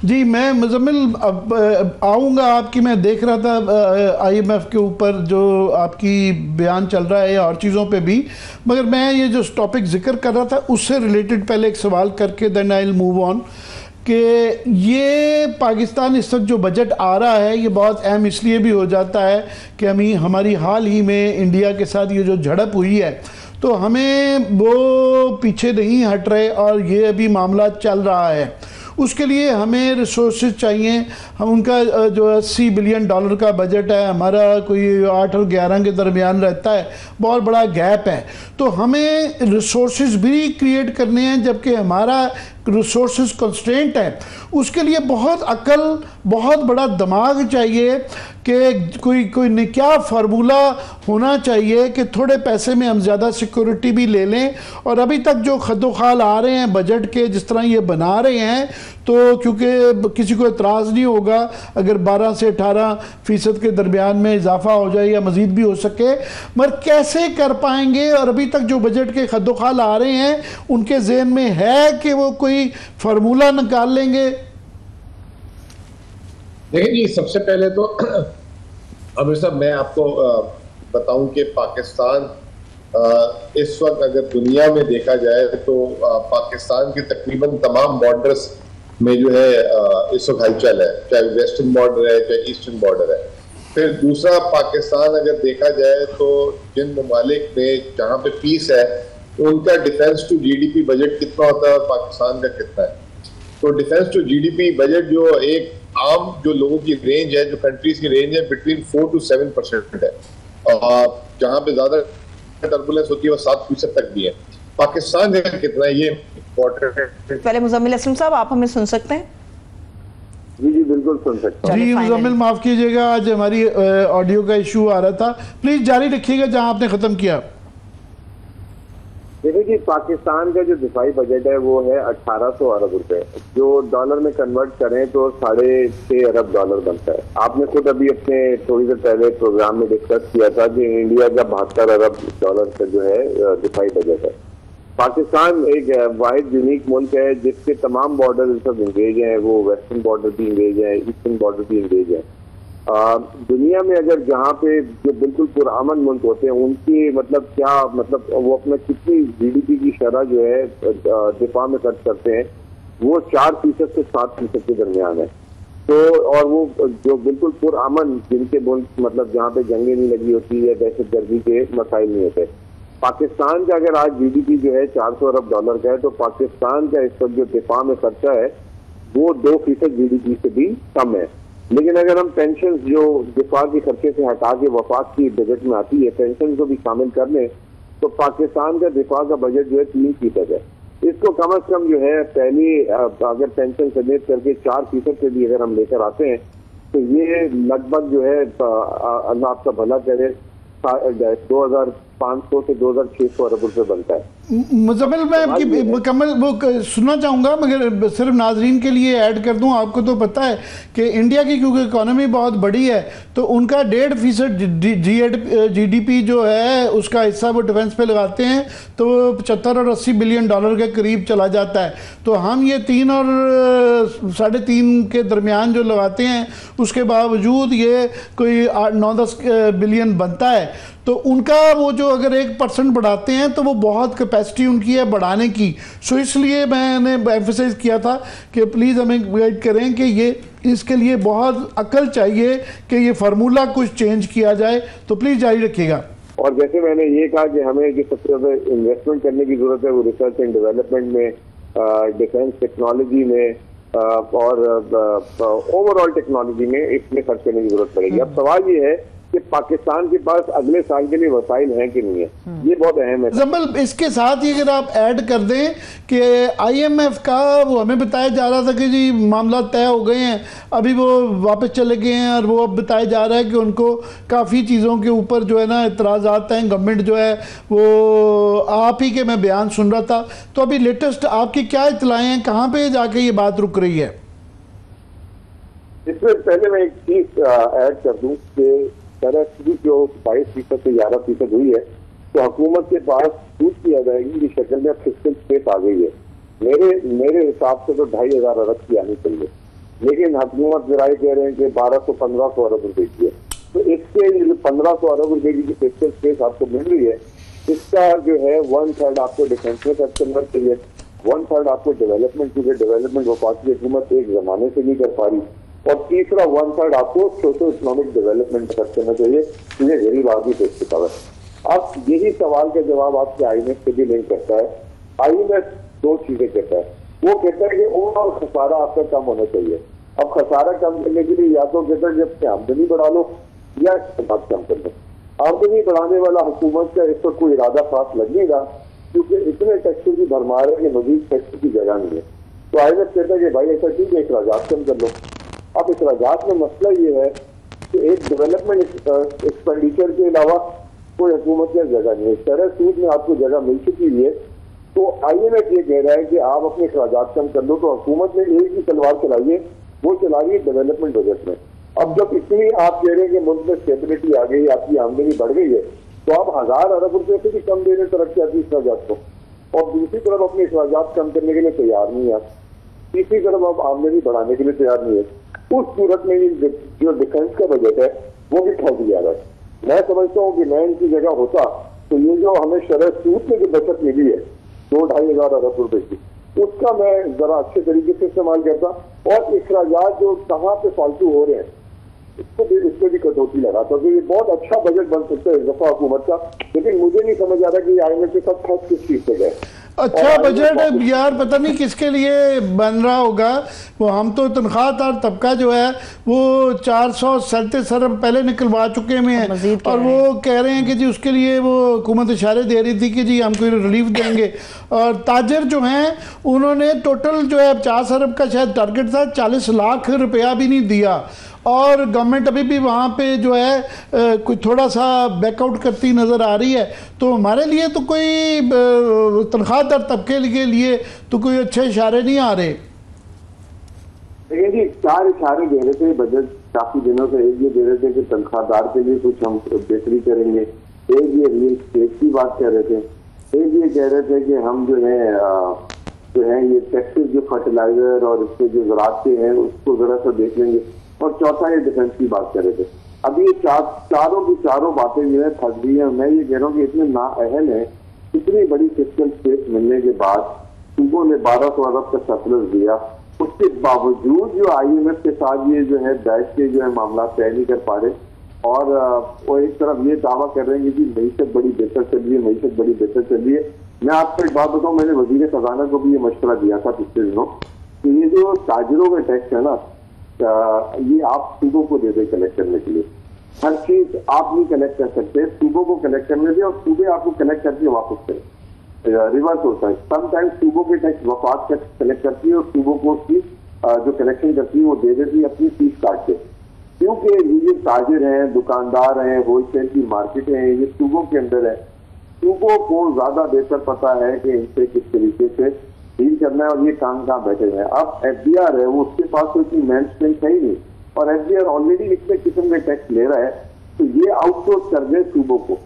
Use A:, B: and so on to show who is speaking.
A: जी, मैं मुज़म्मिल अब आऊँगा आपकी। मैं देख रहा था आईएमएफ के ऊपर जो आपकी बयान चल रहा है और चीज़ों पे भी, मगर मैं ये जो टॉपिक जिक्र कर रहा था उससे रिलेटेड पहले एक सवाल करके then I will move on कि ये पाकिस्तान इस वक्त जो बजट आ रहा है ये बहुत अहम इसलिए भी हो जाता है कि हमारी हाल ही में इंडिया के साथ ये जो झड़प हुई है तो हमें वो पीछे नहीं हट रहे और ये अभी मामला चल रहा है। उसके लिए हमें रिसोर्सेज चाहिए। हम उनका जो 80 बिलियन डॉलर का बजट है, हमारा कोई 8 और 11 के दरमियान रहता है, बहुत बड़ा गैप है। तो हमें रिसोर्सेज भी क्रिएट करने हैं जबकि हमारा रिसोर्सेज कंस्ट्रेंट है। उसके लिए बहुत अकल, बहुत बड़ा दिमाग चाहिए कि कोई क्या फार्मूला होना चाहिए कि थोड़े पैसे में हम ज़्यादा सिक्योरिटी भी ले लें। और अभी तक जो खद्दोखाल आ रहे हैं बजट के, जिस तरह ये बना रहे हैं, तो क्योंकि किसी को एतराज़ नहीं होगा अगर 12 से 18% के दरमियान में इजाफा हो जाए या मज़ीद भी हो सके, मगर कैसे कर पाएंगे। और अभी तक जो बजट के खद्दोखाल आ रहे हैं उनके ज़हन में है कि वो कोई फार्मूला निकाल लेंगे?
B: देखिए जी, सबसे पहले तो आमिर साहब मैं आपको बताऊं कि पाकिस्तान इस वक्त अगर दुनिया में देखा जाए तो पाकिस्तान के तकरीबन तमाम बॉर्डर्स में जो है इस वक्त हलचल है, चाहे वेस्टर्न बॉर्डर है चाहे ईस्टर्न बॉर्डर है। फिर दूसरा, पाकिस्तान अगर देखा जाए तो जिन ममालिक में जहाँ पे पीस है उनका डिफेंस टू जीडीपी बजट कितना होता है और पाकिस्तान का कितना है। तो डिफेंस टू जीडीपी बजट जो एक आम जो लोगों की रेंज है, जो कंट्रीज की रेंज है, बिटवीन 4 to 7% है। जहाँ पे ज्यादा टर्बुलेंस होती है वो 7% तक भी है। पाकिस्तान का कितना है ये इम्पोर्टेंट है।
C: पहले मुज़म्मिल असलम साहब, आप हमें सुन सकते हैं?
D: जी बिल्कुल सुन सकता हूँ।
A: जी मुज़म्मिल, माफ़ कीजिएगा, आज हमारी ऑडियो का इशू आ रहा था। प्लीज़ जारी रखिएगा जहाँ आपने ख़त्म किया।
D: देखिए कि पाकिस्तान का जो दिफाई बजट है वो है 1800 अरब रुपए, जो डॉलर में कन्वर्ट करें तो 6.5 अरब डॉलर बनता है। आपने खुद अभी अपने थोड़ी देर पहले प्रोग्राम में डिस्कस किया था कि इंडिया का 72 अरब डॉलर का जो है दिफाई बजट है। पाकिस्तान एक वाहिद यूनिक मुल्क है जिसके तमाम बॉर्डर सब इंगेज हैं। वो वेस्टर्न बॉर्डर भी इंगेज है, ईस्टर्न बॉर्डर भी इंगेज है। दुनिया में अगर जहाँ पे जो बिल्कुल पुरअमन मुल्क होते हैं उनकी मतलब क्या मतलब वो अपना कितनी जीडीपी की शरह जो है दिफा में खर्च करते हैं, वो 4% से 7% के दरमियान है। तो और वो जो बिल्कुल पुरअमन जिनके मुल्क मतलब जहाँ पे जंगें नहीं लगी होती है, दहशतगर्दी के मसाइल नहीं होते। पाकिस्तान का अगर आज जीडीपी जो है 400 अरब डॉलर का है तो पाकिस्तान का इस वक्त जो दिफा में खर्चा है वो 2% जीडीपी से भी कम है। लेकिन अगर हम पेंशन जो दिफा के खर्चे से हटा के वफाक की बजट में आती है, पेंशन को भी शामिल कर लें तो पाकिस्तान का दिफा का बजट जो है 3% है। इसको कम से कम जो है पहली अगर पेंशन समेत करके 4% से भी अगर हम लेकर आते हैं तो ये लगभग जो है अल्लाह आपका भला करे 2500 से 2600 अरब रुपए बनता है।
A: मुज़म्मिल, मैं आपकी मुकम्मल वो सुनना चाहूँगा, मगर सिर्फ नाजरीन के लिए ऐड कर दूँ। आपको तो पता है कि इंडिया की क्योंकि इकोनॉमी बहुत बड़ी है तो उनका 1.5% जीडीपी जो है उसका हिस्सा वो डिफेंस पे लगाते हैं, तो 75 और 80 बिलियन डॉलर के करीब चला जाता है। तो हम ये 3 और 3.5 के दरमियान जो लगाते हैं उसके बावजूद ये कोई 8-9-10 बिलियन बनता है। तो उनका वो जो अगर 1% बढ़ाते हैं तो वो बहुत कैपेसिटी उनकी है बढ़ाने की। सो इसलिए मैंने एम्फसाइज किया था कि प्लीज़ हमें गाइड करें कि ये इसके लिए बहुत अकल चाहिए कि ये फार्मूला कुछ चेंज किया जाए। तो प्लीज़ जारी रखिएगा।
D: और जैसे मैंने ये कहा कि हमें जो सबसे ज़्यादा इन्वेस्टमेंट करने की ज़रूरत है वो रिसर्च एंड डेवलपमेंट में, डिफेंस टेक्नोलॉजी में और ओवरऑल टेक्नोलॉजी में इसमें खर्च करने की जरूरत पड़ेगी। अब सवाल ये है कि पाकिस्तान के पास अगले साल के लिए वसाइल हैं कि नहीं है, ये बहुत अहम है।
A: जम्बल, इसके साथ ही अगर आप ऐड कर दें कि आईएमएफ का वो हमें बताया जा रहा था कि जी मामला तय हो गए हैं, अभी वो वापस चले गए हैं और वो अब बताया जा रहा है कि उनको काफ़ी चीज़ों के ऊपर जो है ना इतराज़ात हैं। गवर्नमेंट जो है वो आप ही के मैं बयान सुन रहा था, तो अभी लेटेस्ट आपकी क्या इतलाएँ हैं, कहाँ पर जाके ये बात रुक रही है?
D: इससे पहले मैं एक चीज़ ऐड कर दूँ कि जो 22% से 11% हुई है तो हुकूमत के पास छूट की अदायगी की शक्ल में फिस्कल स्पेस आ गई है। मेरे हिसाब से तो 2500 अरब की आनी चाहिए। लेकिन हुकूमत जराए कह रहे हैं कि 1200-1500 अरब रुपए की है। तो इसके जो 1500 अरब रुपए की जो फिस्कल स्पेस आपको मिल रही है, इसका जो है 1/3 आपको डिफेंस में खर्च करना चाहिए, 1/3 आपको डेवलपमेंट, क्योंकि डेवलपमेंट वफाकी हुकूमत एक जमाने से नहीं कर पा रही, और तीसरा 1/3 आपको सोशो इकोनॉमिक डेवलपमेंट खर्च करना चाहिए, क्योंकि गरीब आदमी पे चुका है। अब यही सवाल का जवाब आपके IMF से भी नहीं करता है। IMF दो चीजें कहता है, वो कहता है कि ओवरऑल खसारा आपका कम होना चाहिए। अब खसारा कम करने के लिए या तो कहता है जब आमदनी बढ़ा लो या खपत कम कर लो। आमदनी बढ़ाने वाला हुकूमत का इस पर कोई इरादा खास लगेगा, क्योंकि इतने टैक्सेस की भरमार है कि मजीद टैक्स की जगह नहीं है। तो IMF कहता है कि भाई ऐसा ठीक है, अखराजात कम कर लो। अब अखराजात में मसला ये है कि एक डेवलपमेंट एक्सपेंडिचर के अलावा कोई हुकूमत की जगह नहीं है। शरह सूद में आपको जगह मिल चुकी है, तो IMF ये कह रहा है कि आप अपने अखराजात कम कर लो। तो हुकूमत ने एक ही तलवार चलाई है, वो चलाई है डेवलपमेंट बजट में। अब जब इतनी आप कह रहे हैं कि मुल्क में स्टेबिलिटी आ गई, आपकी आमदनी बढ़ गई है, तो आप 1000 अरब रुपए से भी कम दे रहे तरक्याती अखराजात को, और दूसरी तरफ अपने अखराजात कम करने के लिए तैयार नहीं है, तीसरी तरफ आप आमदनी बढ़ाने के लिए तैयार नहीं है। उस सूरत में जो डिफेंस का बजट है वो भी ठग जा रहा है। मैं समझता हूँ कि मैं इनकी जगह होता तो ये जो हमें शरह सूद में जो बचत मिली है 2-2.5 हजार अरब रुपए की, उसका मैं जरा अच्छे तरीके से इस्तेमाल करता, और अखराजात जो कहाँ पे फालतू हो रहे हैं इसको भी कटौती लगाता। तो ये बहुत अच्छा बजट बन सकता है इस दफा हुकूमत का, लेकिन मुझे नहीं समझ आ रहा कि IMF के साथ खर्च किस चीज से गए।
A: अच्छा बजट यार पता नहीं किसके लिए बन रहा होगा। वो हम तो तनख्वाहदार तबका जो है वो 437 अरब पहले निकलवा चुके हैं, और वो कह रहे हैं कि जी उसके लिए वो हुकूमत इशारे दे रही थी कि जी हमको रिलीफ देंगे। और ताजर जो हैं उन्होंने टोटल जो है 50 अरब का शायद टारगेट था, 40 लाख रुपया भी नहीं दिया, और गवर्नमेंट अभी भी वहाँ पे जो है कोई थोड़ा सा बैकआउट करती नज़र आ रही है। तो हमारे लिए तो कोई तनख्वाहदार तबके के लिए तो कोई अच्छे इशारे नहीं आ रहे।
D: देखिए जी, 4 इशारे दे रहे थे बजट काफी दिनों से। एक ये दे रहे थे कि तनख्वाहदार के लिए कुछ हम बेहतरी करेंगे, एक ये रियल स्टेट की बात कर रहे थे, एक ये कह रहे थे कि हम जो है ये टैक्सेस जो फर्टिलाइजर और इसके जो ज़राअत के हैं उसको जरा सा देख लेंगे, और चौथा ये डिफेंस की बात कर रहे थे। अभी ये चारों की चारों बातें जो है फंस गई है। मैं ये कह रहा हूँ कि इतने नाअहल है, इतनी बड़ी फिस्कल स्पेस मिलने के बाद सूबों ने 1200 अरब का सरप्लस दिया, उसके बावजूद जो IMF के साथ ये जो है बैठ के जो है मामला तय नहीं कर पा रहे, और वो एक तरफ ये दावा कर रहे हैं कि मईशत बड़ी बेहतर चल रही है, मईशत बड़ी बेहतर चल रही है। मैं आपको एक बात बताऊँ, मैंने वजीर खजाना को भी ये मशवरा दिया था पिछले दिनों कि ये जो ताजरों का टैक्स है ना, ये आप सूबों को दे दे कलेक्ट करने के लिए। हर चीज आप नहीं कलेक्ट कर सकते, सूबों को कलेक्ट करने दे, और सूबे आपको कलेक्ट करके वापस करें। रिवर्स होता है, समटाइम्स सूबों के टैक्स वफाक टैक्स कलेक्ट करती है और सूबों को उसकी जो कलेक्शन करती है वो दे देती है अपनी फीस काट के। क्योंकि ये ताजिर हैं, दुकानदार हैं, होलसेल की मार्केट है, ये सूबों के अंदर है। सूबों को ज्यादा बेहतर पता है कि इनसे किस तरीके से डील करना है, और ये कहाँ बैठे हैं। अब FDR है, वो उसके पास कोई मैन स्ट्रेंथ है ही नहीं, और FDR ऑलरेडी इतने किस्म के टैक्स ले रहा है, तो ये आउटसोर्स कर दे सूबों को।